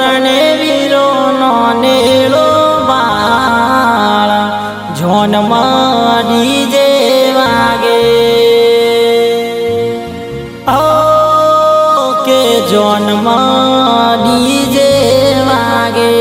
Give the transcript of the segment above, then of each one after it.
પરણે વીરો નો નેળો બાળ જોનમાં ડીજે વાગે કે જોનમાં ડીજે વાગે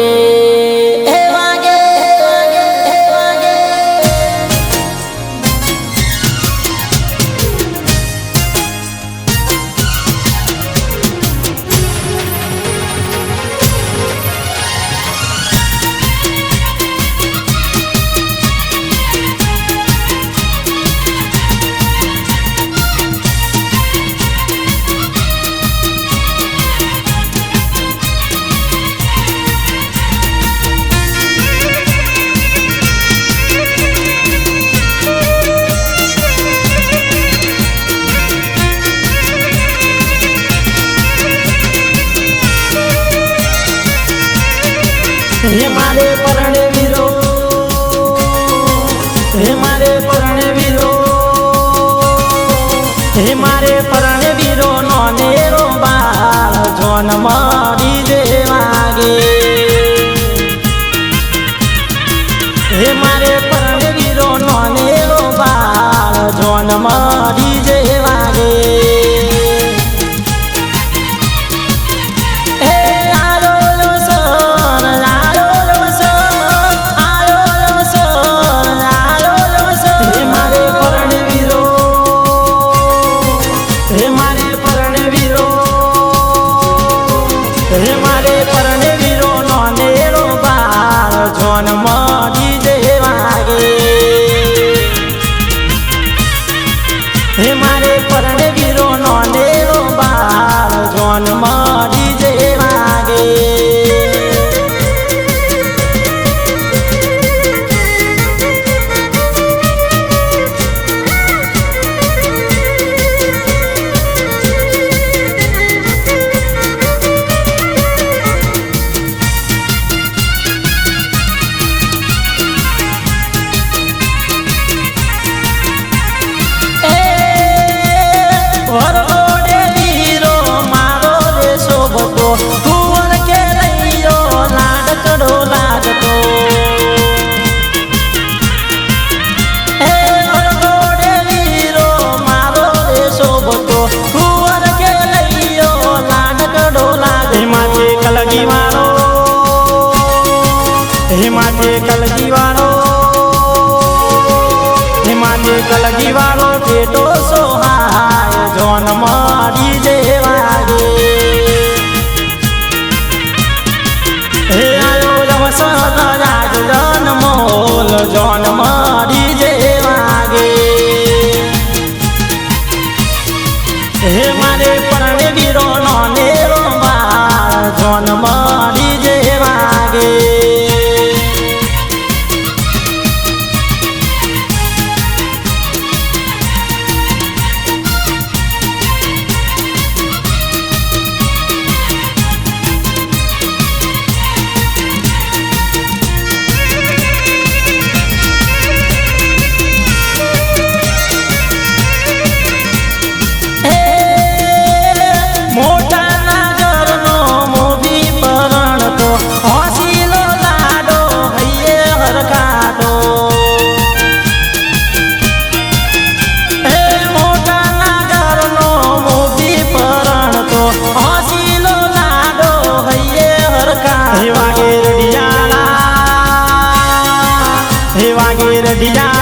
हे मारे परणे वीरो हे मारे परणे वीरो हे मारे परणे वीरो नो नेरो बाळ जोनमा ડીજે વાગે हे मारे परणे वीरो नो नेरो बाळ जोनमा ડીજે वागे हे मारे परणे वीरो नो नेरो बाळ जोनमा ડીજે वागे हे मारे परणे वीरो नो नेरो बाळ जोनमा ડીજે वागे कलगी वालो बेटो सोहाय जोनमा ડીજે वागे हे आयो जवसन राज जनमोल जोनमा ડીજે वागे हे मारे परणे वीरो नो नेरो बाळ जोनमा ડીજે वागे वागे रडिया